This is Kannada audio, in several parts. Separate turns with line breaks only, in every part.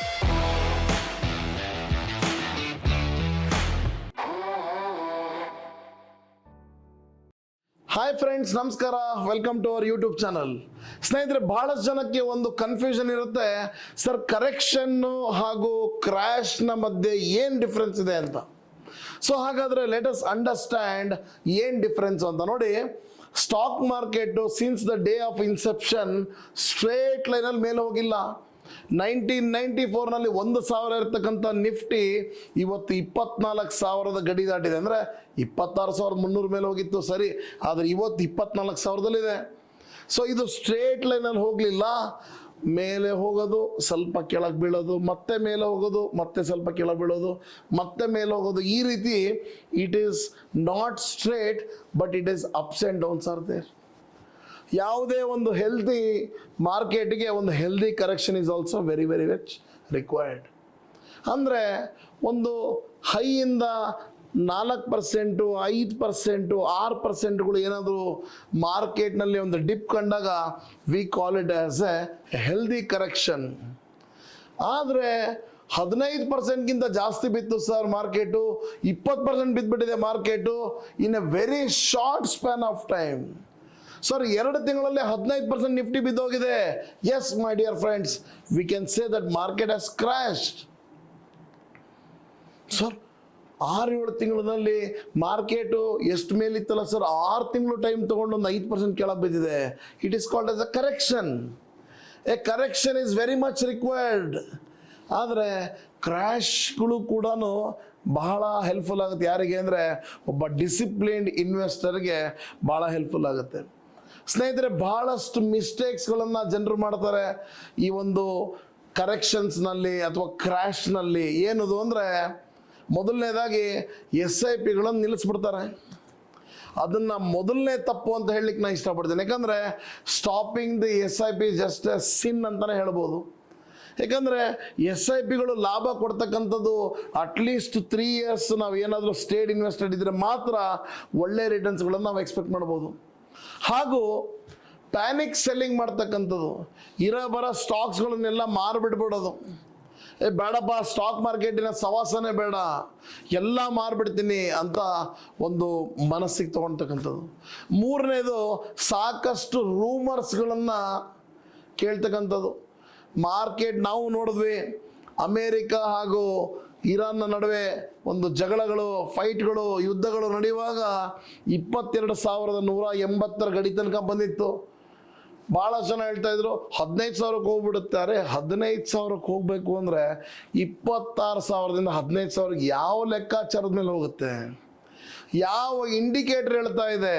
ಹಾಯ್ ಫ್ರೆಂಡ್ಸ್, ನಮಸ್ಕಾರ. Welcome to our YouTube channel. ಸ್ನೇಹಿತರೆ, ಬಹಳಷ್ಟು ಜನಕ್ಕೆ ಒಂದು ಕನ್ಫ್ಯೂಷನ್ ಇರುತ್ತೆ, ಸರ್ ಕರೆಕ್ಷನ್ನು ಹಾಗೂ ಕ್ರ್ಯಾಶ್ನ ಮಧ್ಯೆ ಏನು ಡಿಫ್ರೆನ್ಸ್ ಇದೆ ಅಂತ. ಸೊ ಹಾಗಾದರೆ ಲೆಟ್ ಅಸ್ ಅಂಡರ್ಸ್ಟ್ಯಾಂಡ್ ಏನು ಡಿಫ್ರೆನ್ಸ್ ಅಂತ. ನೋಡಿ, stock market since the day of inception straight ಲೈನಲ್ಲಿ ಮೇಲೆ ಹೋಗಿಲ್ಲ. 1994ನಲ್ಲಿ 1,000 ಇರ್ತಕ್ಕಂಥ ನಿಫ್ಟಿ ಇವತ್ತು 24,000 ಗಡಿ ದಾಟಿದೆ. ಅಂದರೆ 26,300 ಮೇಲೆ ಹೋಗಿತ್ತು, ಸರಿ, ಆದರೆ ಇವತ್ತು 24,000ದಲ್ಲಿದೆ. ಸೊ ಇದು ಸ್ಟ್ರೇಟ್ ಲೈನಲ್ಲಿ ಹೋಗಲಿಲ್ಲ. ಮೇಲೆ ಹೋಗೋದು, ಸ್ವಲ್ಪ ಕೆಳಗೆ ಬೀಳೋದು, ಮತ್ತೆ ಮೇಲೆ ಹೋಗೋದು, ಮತ್ತೆ ಸ್ವಲ್ಪ ಕೆಳಗೆ ಬೀಳೋದು, ಮತ್ತೆ ಮೇಲೆ ಹೋಗೋದು. ಈ ರೀತಿ it is not straight, but it is ups and downs are there. ಯಾವುದೇ ಒಂದು ಹೆಲ್ದಿ ಮಾರ್ಕೆಟ್ಗೆ ಒಂದು healthy correction is also very very much required. ಅಂದರೆ ಒಂದು ಹೈಯಿಂದ 4%, 5%, 6%ಗಳು ಏನಾದರೂ ಮಾರ್ಕೆಟ್ನಲ್ಲಿ ಒಂದು ಡಿಪ್ ಕಂಡಾಗ we call it as a healthy correction. ಆದರೆ 15%ಗಿಂತ ಜಾಸ್ತಿ ಬಿತ್ತು ಸರ್ ಮಾರ್ಕೆಟು, 20% ಬಿದ್ದುಬಿಟ್ಟಿದೆ market in a very short span of time. Sir 2 ತಿಂಗಳಲ್ಲಿ 15% ನಿಫ್ಟಿ ಬಿದ್ದೋಗಿದೆ. Yes my dear friends, we can say that market has crashed. Sir 6-7 ತಿಂಗಳಲ್ಲಿ ಮಾರ್ಕೆಟು ಎಷ್ಟು ಮೇಲಿತ್ತಲ್ಲ ಸರ್, 6 ತಿಂಗಳು ಟೈಮ್ ತೊಗೊಂಡು ಒಂದು 5% ಕೆಳಗೆ ಬಿದ್ದಿದೆ. It is called as a correction. A correction is very much required. ಆದರೆ ಕ್ರ್ಯಾಶ್ಗಳು ಕೂಡ ಬಹಳ ಹೆಲ್ಪ್ಫುಲ್ ಆಗುತ್ತೆ. ಯಾರಿಗೆ ಅಂದರೆ ಒಬ್ಬ ಡಿಸಿಪ್ಲಿನ್ಡ್ ಇನ್ವೆಸ್ಟರ್ಗೆ ಭಾಳ ಹೆಲ್ಪ್ಫುಲ್ ಆಗುತ್ತೆ. ಸ್ನೇಹಿತರೆ, ಬಹಳಷ್ಟು ಮಿಸ್ಟೇಕ್ಸ್ಗಳನ್ನು ಜನರು ಮಾಡ್ತಾರೆ ಈ ಒಂದು ಕರೆಕ್ಷನ್ಸ್ನಲ್ಲಿ ಅಥವಾ ಕ್ರ್ಯಾಶ್ನಲ್ಲಿ. ಏನದು ಅಂದರೆ, ಮೊದಲನೇದಾಗಿ SIPಗಳನ್ನು ನಿಲ್ಲಿಸ್ಬಿಡ್ತಾರೆ. ಅದನ್ನು ಮೊದಲನೇ ತಪ್ಪು ಅಂತ ಹೇಳಲಿಕ್ಕೆ ನಾನು ಇಷ್ಟಪಡ್ತೀನಿ. ಯಾಕಂದರೆ stopping the SIP just a sin ಅಂತಲೇ ಹೇಳ್ಬೋದು. ಯಾಕಂದರೆ SIPಗಳು ಲಾಭ ಕೊಡ್ತಕ್ಕಂಥದ್ದು ಅಟ್ಲೀಸ್ಟ್ 3 ಇಯರ್ಸ್ ನಾವು ಏನಾದರೂ ಸ್ಟೇಡ್ ಇನ್ವೆಸ್ಟೆಡ್ ಇದ್ದರೆ ಮಾತ್ರ ಒಳ್ಳೆ ರಿಟರ್ನ್ಸ್ಗಳನ್ನು ನಾವು ಎಕ್ಸ್ಪೆಕ್ಟ್ ಮಾಡ್ಬೋದು. ಹಾಗೂ ಪ್ಯಾನಿಕ್ ಸೆಲ್ಲಿಂಗ್ ಮಾಡ್ತಕ್ಕಂಥದ್ದು, ಬರೋ ಸ್ಟಾಕ್ಸ್ಗಳನ್ನೆಲ್ಲ ಮಾರಿಬಿಡ್ಬಿಡೋದು. ಬೇಡಪ್ಪ, ಸ್ಟಾಕ್ ಮಾರ್ಕೆಟಿನ ಸವಾಸನೆ ಬೇಡ, ಎಲ್ಲ ಮಾರಿಬಿಡ್ತೀನಿ ಅಂತ ಒಂದು ಮನಸ್ಸಿಗೆ ತೊಗೊಳ್ತಕ್ಕಂಥದ್ದು. ಮೂರನೇದು, ಸಾಕಷ್ಟು ರೂಮರ್ಸ್ಗಳನ್ನು ಕೇಳ್ತಕ್ಕಂಥದ್ದು. ಮಾರ್ಕೆಟ್ ನಾವು ನೋಡಿದ್ವಿ, ಅಮೇರಿಕ ಹಾಗೂ ಇರಾನ್ನ ನಡುವೆ ಒಂದು ಜಗಳಗಳು, ಫೈಟ್ಗಳು, ಯುದ್ಧಗಳು ನಡೆಯುವಾಗ 22,180 ಗಡಿ ತನಕ ಬಂದಿತ್ತು. ಭಾಳ ಜನ ಹೇಳ್ತಾ ಇದ್ರು 15,000ಕ್ಕೆ ಹೋಗ್ಬಿಡುತ್ತಾರೆ. 15,000ಕ್ಕೆ ಹೋಗಬೇಕು ಅಂದರೆ 26,000ದಿಂದ 15,000ಕ್ಕೆ ಯಾವ ಲೆಕ್ಕಾಚಾರದ ಮೇಲೆ ಹೋಗುತ್ತೆ? ಯಾವ ಇಂಡಿಕೇಟರ್ ಹೇಳ್ತಾ ಇದೆ?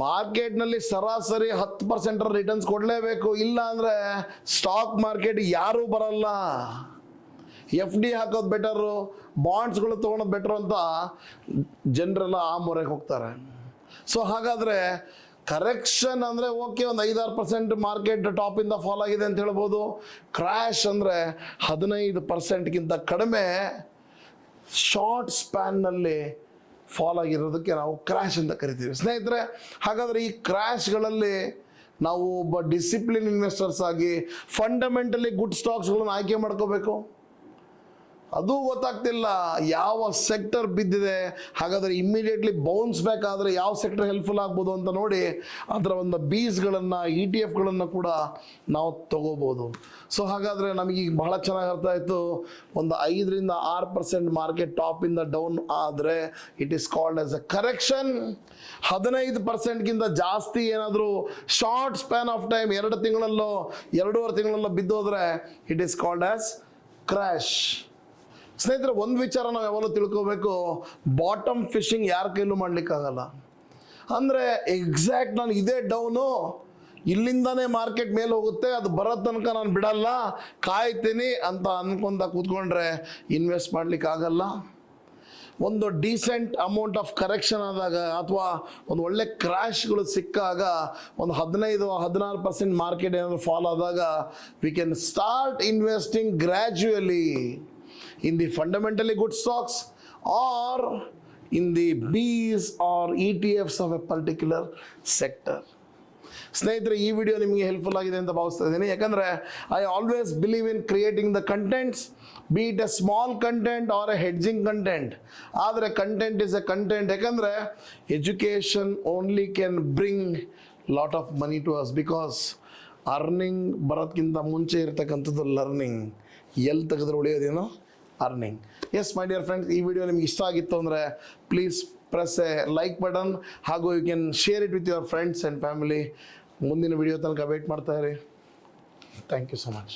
ಮಾರ್ಕೆಟ್ನಲ್ಲಿ ಸರಾಸರಿ 10% ರಿಟರ್ನ್ಸ್ ಕೊಡಲೇಬೇಕು, ಇಲ್ಲ ಅಂದರೆ ಸ್ಟಾಕ್ ಮಾರ್ಕೆಟ್ ಯಾರೂ ಬರಲ್ಲ. FD ಹಾಕೋದು ಬೆಟರು, ಬಾಂಡ್ಸ್ಗಳು ತೊಗೊಳೋದು ಬೆಟರು ಅಂತ ಜನರೆಲ್ಲ ಆ ಮೊರೆಗೆ ಹೋಗ್ತಾರೆ. ಸೊ ಹಾಗಾದರೆ ಕರೆಕ್ಷನ್ ಅಂದರೆ ಓಕೆ, ಒಂದು 5-6% ಮಾರ್ಕೆಟ್ ಟಾಪಿಂದ ಫಾಲ್ ಆಗಿದೆ ಅಂತ ಹೇಳ್ಬೋದು. ಕ್ರ್ಯಾಶ್ ಅಂದರೆ 15%ಗಿಂತ ಕಡಿಮೆ ಶಾರ್ಟ್ ಸ್ಪ್ಯಾನ್ನಲ್ಲಿ ಫಾಲ್ ಆಗಿರೋದಕ್ಕೆ ನಾವು ಕ್ರ್ಯಾಶ್ ಅಂತ ಕರಿತೀವಿ. ಸ್ನೇಹಿತರೆ, ಹಾಗಾದರೆ ಈ ಕ್ರ್ಯಾಶ್ಗಳಲ್ಲಿ ನಾವು ಒಬ್ಬ ಡಿಸಿಪ್ಲಿನ್ ಇನ್ವೆಸ್ಟರ್ಸ್ ಆಗಿ ಫಂಡಮೆಂಟಲಿ ಗುಡ್ ಸ್ಟಾಕ್ಸ್ಗಳನ್ನು ಆಯ್ಕೆ ಮಾಡ್ಕೋಬೇಕು. ಅದು ಗೊತ್ತಾಗ್ತಿಲ್ಲ ಯಾವ ಸೆಕ್ಟರ್ ಬಿದ್ದಿದೆ, ಹಾಗಾದರೆ ಇಮ್ಮಿಡಿಯೇಟ್ಲಿ ಬೌನ್ಸ್ ಬ್ಯಾಕ್ ಆದರೆ ಯಾವ ಸೆಕ್ಟರ್ ಹೆಲ್ಪ್ಫುಲ್ ಆಗ್ಬೋದು ಅಂತ ನೋಡಿ ಅದರ ಒಂದು ಬೀಸ್ಗಳನ್ನು, ETF ಕೂಡ ನಾವು ತಗೋಬೋದು. ಸೊ ಹಾಗಾದರೆ ನಮಗೀಗ ಬಹಳ ಚೆನ್ನಾಗಿ ಅರ್ಥ ಆಯಿತು. ಒಂದು 5-6% ಮಾರ್ಕೆಟ್ ಟಾಪಿಂದ ಡೌನ್ ಆದರೆ it is called as a correction. 15%ಗಿಂತ ಜಾಸ್ತಿ ಏನಾದರೂ ಶಾರ್ಟ್ ಸ್ಪ್ಯಾನ್ ಆಫ್ ಟೈಮ್ 2 ತಿಂಗಳಲ್ಲೋ 2.5 ತಿಂಗಳಲ್ಲೋ ಬಿದ್ದೋದ್ರೆ it is called as crash. ಸ್ನೇಹಿತರೆ, ಒಂದು ವಿಚಾರ ನಾವು ಯಾವಾಗಲೂ ತಿಳ್ಕೋಬೇಕು, ಬಾಟಮ್ ಫಿಶಿಂಗ್ ಯಾರ ಕೈಲೂ ಮಾಡಲಿಕ್ಕಾಗಲ್ಲ. ಅಂದರೆ ಎಕ್ಸಾಕ್ಟ್ ನಾನು ಇದೇ ಡೌನು, ಇಲ್ಲಿಂದಾನೇ ಮಾರ್ಕೆಟ್ ಮೇಲೆ ಹೋಗುತ್ತೆ, ಅದು ಬರೋ ತನಕ ನಾನು ಬಿಡಲ್ಲ, ಕಾಯ್ತೀನಿ ಅಂತ ಅನ್ಕೊಂತ ಕೂತ್ಕೊಂಡ್ರೆ ಇನ್ವೆಸ್ಟ್ ಮಾಡಲಿಕ್ಕಾಗಲ್ಲ. ಒಂದು ಡೀಸೆಂಟ್ ಅಮೌಂಟ್ ಆಫ್ ಕರೆಕ್ಷನ್ ಆದಾಗ ಅಥವಾ ಒಂದು ಒಳ್ಳೆ ಕ್ರ್ಯಾಶ್ಗಳು ಸಿಕ್ಕಾಗ ಒಂದು 15-16% ಮಾರ್ಕೆಟ್ ಏನಾದರೂ ಫಾಲ್ ಆದಾಗ we can start investing gradually in the fundamentally good stocks or in the Bs or ETFs of a particular sector. ಸ್ನೇಹಿತರೆ, ಈ ವಿಡಿಯೋ ನಿಮಗೆ ಹೆಲ್ಪ್ಫುಲ್ ಆಗಿದೆ ಅಂತ ಭಾವಿಸ್ತಾ ಇದ್ದೀನಿ. ಯಾಕಂದರೆ I always believe in creating the contents, be it a small content or a hedging content. ಆದರೆ ಕಂಟೆಂಟ್ ಇಸ್ ಎ ಕಂಟೆಂಟ್. ಯಾಕಂದರೆ education only can bring lot of money to us, because earning ಬರೋದಕ್ಕಿಂತ ಮುಂಚೆ ಇರ್ತಕ್ಕಂಥದ್ದು ಲರ್ನಿಂಗ್. ಎಲ್ಲಿ ತೆಗೆದ್ರೆ ಉಳಿಯೋದೇನೋ earning. Yes my dear friends, ಈ ವಿಡಿಯೋ ನಿಮ್ಗೆ ಇಷ್ಟ ಆಗಿತ್ತು ಅಂದರೆ please press a like button, ಹಾಗೂ you can share it with your friends and family. ಮುಂದಿನ ವಿಡಿಯೋ ತನಕ ವೇಟ್ ಮಾಡ್ತಾ ಇರಿ. Thank you so much.